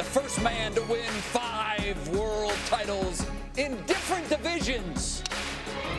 the first man to win 5 world titles in different divisions.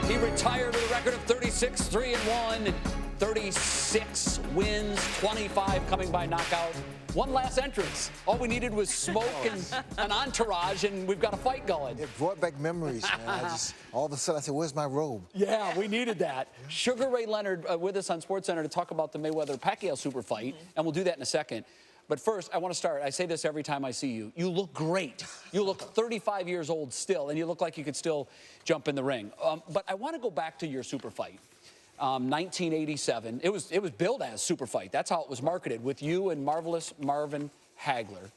He retired with a record of 36, 3-1, 36 wins, 25 coming by knockout. One last entrance. All we needed was smoke and an entourage, and we've got a fight going. It brought back memories, man. All of a sudden, I said, where's my robe? Yeah, we needed that. Sugar Ray Leonard with us on Sportscenter to talk about the Mayweather-Pacquiao super fight, and we'll do that in a second. But first, I want to start. I say this every time I see you. You look great. You look 35 years old still, and you look like you could still jump in the ring. But I want to go back to your super fight. 1987. It was billed as super fight. That's how it was marketed, with you and marvelous Marvin Hagler.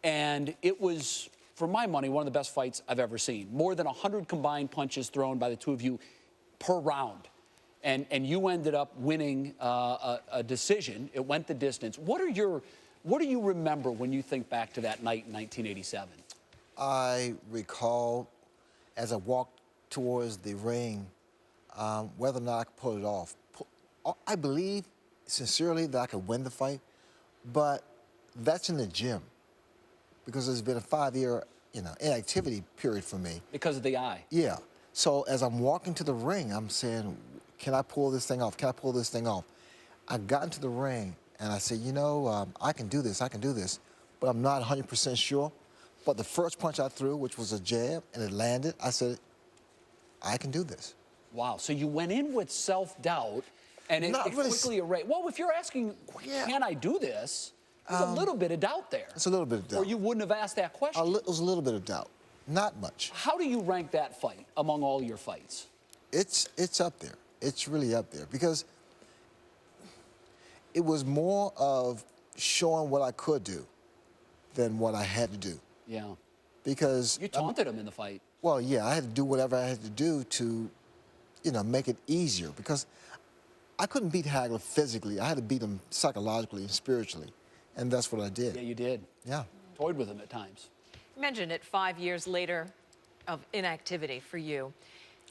And it was, for my money, one of the best fights I've ever seen. More than 100 combined punches thrown by the two of you per round. And you ended up winning a decision. It went the distance. What do you remember when you think back to that night in 1987? I recall, as I walked towards the ring, whether or not I could pull it off. I believe, sincerely, that I could win the fight, but that's in the gym, because there's been a 5-year, inactivity period for me. Because of the eye? Yeah. So as I'm walking to the ring, I'm saying, can I pull this thing off? Can I pull this thing off? I got into the ring, and I said, I can do this, but I'm not 100% sure. But the first punch I threw, which was a jab, and it landed, I said, I can do this. Wow, so you went in with self-doubt, and it quickly erased. Well, if you're asking, can I do this, there's a little bit of doubt there. It's a little bit of doubt. Or you wouldn't have asked that question. It was a little bit of doubt, not much. How do you rank that fight among all your fights? It's up there. It's really up there, because it was more of showing what I could do than what I had to do. Yeah. Because you taunted him in the fight. Well, yeah, I had to do whatever I had to do to make it easier, because I couldn't beat Hagler physically. I had to beat him psychologically and spiritually, and that's what I did. Yeah, you did. Yeah. Toyed with him at times. Imagine it 5 years later of inactivity for you.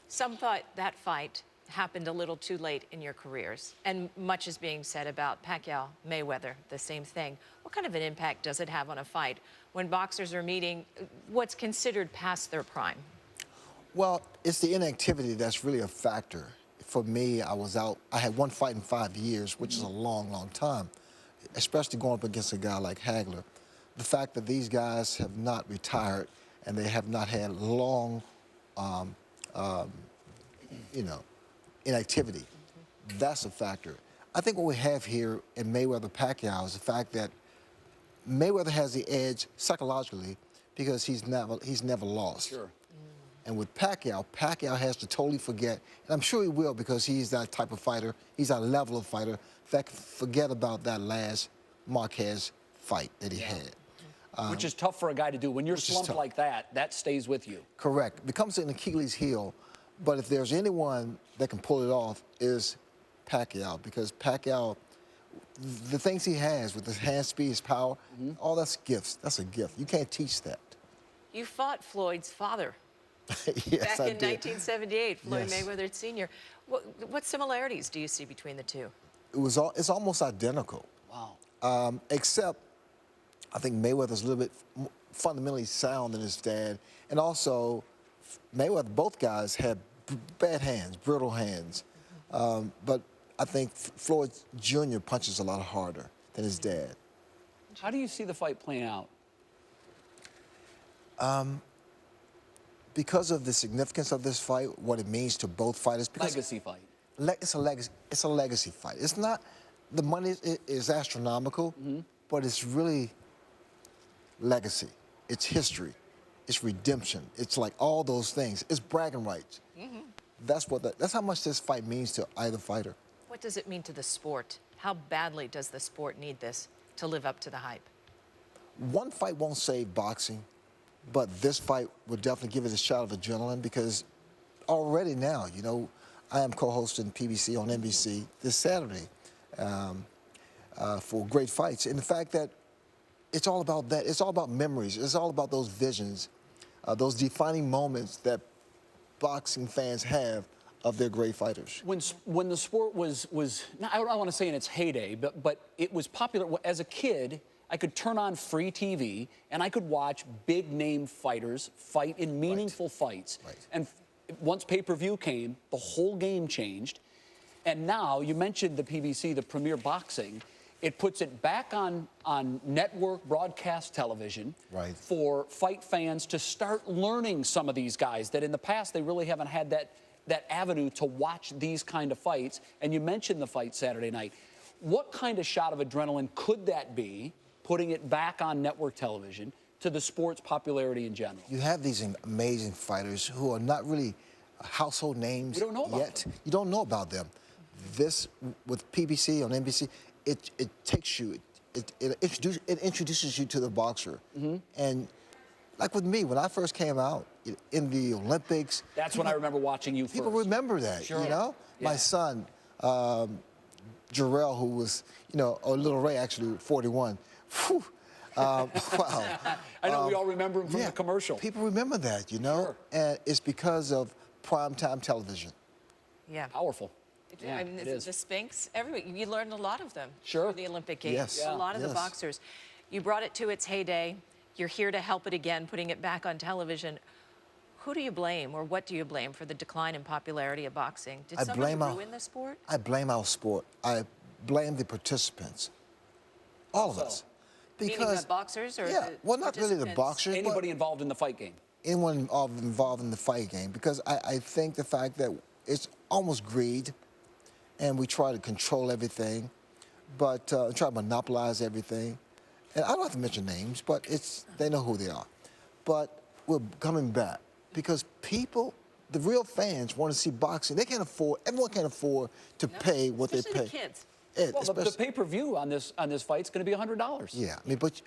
Some thought that fight happened a little too late in your careers, and much is being said about Pacquiao, Mayweather, the same thing. What kind of an impact does it have on a fight when boxers are meeting what's considered past their prime? Well, it's the inactivity that's really a factor. For me, I was out. I had one fight in 5 years, which is a long, long time, especially going up against a guy like Hagler. The fact that these guys have not retired and they have not had long, inactivity, that's a factor. I think what we have here in Mayweather-Pacquiao is the fact that Mayweather has the edge psychologically because he's never lost. Sure. And with Pacquiao, Pacquiao has to totally forget, and I'm sure he will, because he's that type of fighter, he's that level of fighter, that can forget about that last Marquez fight that he had. Which is tough for a guy to do. When you're slumped like that, that stays with you. Correct. It becomes an Achilles heel, but if there's anyone that can pull it off, is Pacquiao, because Pacquiao, the things he has with his hand speed, his power, all that's gifts. That's a gift. You can't teach that. You fought Floyd's father. Yes, back in 1978, Floyd Yes. Mayweather Sr. What similarities do you see between the two? It's almost identical. Wow. Except I think Mayweather's a little bit fundamentally sound than his dad. And also, Mayweather, both guys had bad hands, brittle hands. But I think Floyd Jr. punches a lot harder than his dad. How do you see the fight playing out? Because of the significance of this fight, what it means to both fighters. Legacy fight. It's a legacy fight. It's not, the money is astronomical, but it's really legacy. It's history. It's redemption. It's like all those things. It's bragging rights. That's how much this fight means to either fighter. What does it mean to the sport? How badly does the sport need this to live up to the hype? One fight won't save boxing, but this fight will definitely give it a shot of adrenaline, because already now, I am co-hosting PBC on NBC this Saturday for Great Fights. And the fact that it's all about that. It's all about memories. It's all about those visions, those defining moments that boxing fans have of their great fighters. When the sport was I don't want to say in its heyday, but it was popular as a kid. I could turn on free TV, and I could watch big-name fighters fight in meaningful fights. Right. And once pay-per-view came, the whole game changed. And now, you mentioned the PBC, the Premier Boxing. It puts it back on network broadcast television for fight fans to start learning some of these guys that in the past they really haven't had that avenue to watch these kind of fights. And you mentioned the fight Saturday night. What kind of shot of adrenaline could that be, putting it back on network television, to the sport's popularity in general? You have these amazing fighters who are not really household names You don't know about yet. them. You don't know about them. This, with PBC on NBC, it takes you, it introduces you to the boxer. And like with me, when I first came out in the Olympics. That's when I remember watching you People first. remember that, Sure. you know? Yeah. My son, Jarrell, who was, you know, or Little Ray, actually, 41. Whew. Wow. I know we all remember him from the commercial. People remember that, you know? Sure. And it's because of primetime television. Yeah. Powerful. Yeah, I mean, it is. the Sphinx, everybody, you learned a lot of them Sure. through the Olympic Games. Yes. A lot of the Yes. boxers. You brought it to its heyday. You're here to help it again, putting it back on television. Who do you blame, or what do you blame for the decline in popularity of boxing? Did somebody ruin the sport? I blame our sport. I blame the participants. All of us. Meaning the boxers or yeah, the well, not really the participants? boxers, but Anybody involved in the fight game? anyone involved in the fight game, because I think the fact that it's almost greed, and we try to control everything, but try to monopolize everything. And I don't have to mention names, but they know who they are. But we're coming back because people, the real fans, want to see boxing. They can't afford. Everyone can't afford to pay what they Especially pay. the kids. Yeah, Well, the pay-per-view on this fight's going to be $100. Yeah, I mean, but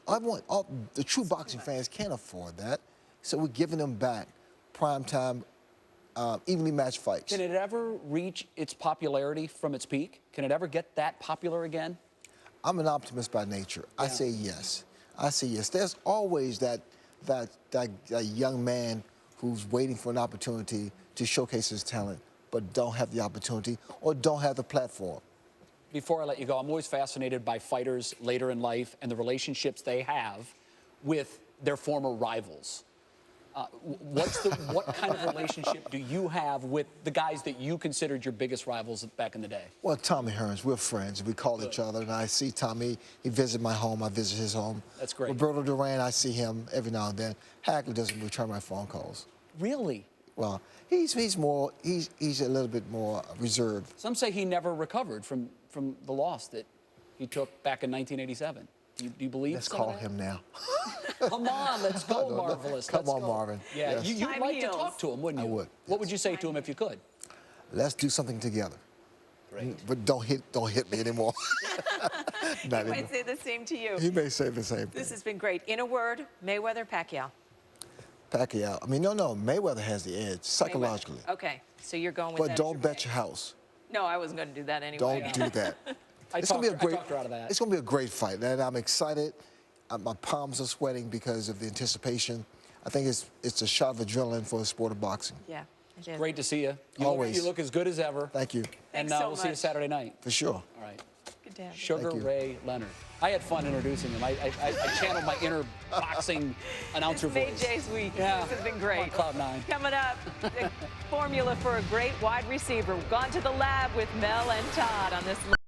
the true boxing fans can't afford that, so we're giving them back primetime, evenly matched fights. Can it ever reach its popularity from its peak? Can it ever get that popular again? I'm an optimist by nature. I say yes. I say yes. There's always that young man who's waiting for an opportunity to showcase his talent, but don't have the opportunity or don't have the platform. Before I let you go, I'm always fascinated by fighters later in life and the relationships they have with their former rivals. What kind of relationship do you have with the guys that you considered your biggest rivals back in the day? Well, Tommy Hearns, we're friends. We call each other, and I see Tommy. He visits my home. I visit his home. That's great. Roberto Duran, I see him every now and then. Hagler doesn't return my phone calls. Really? Well, he's a little bit more reserved. Some say he never recovered from the loss that he took back in 1987. Do you believe Let's some of call that? him now. Come on, let's go, Marvelous. Come Let's on, go. Marvin. Yeah, Yes. you'd Time like heals. to talk to him, wouldn't you? I would, What would you say to him if you could? Let's do something together. Great. But don't hit me anymore. Not I anymore. might say the same to you. He may say the same thing. This has been great. In a word, Mayweather, Pacquiao. Pacquiao. I mean, no. Mayweather has the edge psychologically. Mayweather. Okay, so you're going with But that as don't your bet pick. your house. No, I wasn't going to do that anyway. Don't do that. I It's talked gonna be a great. I talked her out of that. It's gonna be a great fight, and I'm excited. My palms are sweating because of the anticipation. I think it's a shot of adrenaline for the sport of boxing. Yeah, it is. Great to see you. Always. You look as good as ever. Thank you. And Thanks so we'll see you much. Saturday night. For sure. All right. Good to have you. Sugar Thank you. Ray Leonard. I had fun introducing him. I channeled my inner boxing announcer This made voice. Jay's week. Yeah. This has been I'm great. on cloud nine. Coming up, the formula for a great wide receiver. We've gone to the lab with Mel and Todd on this.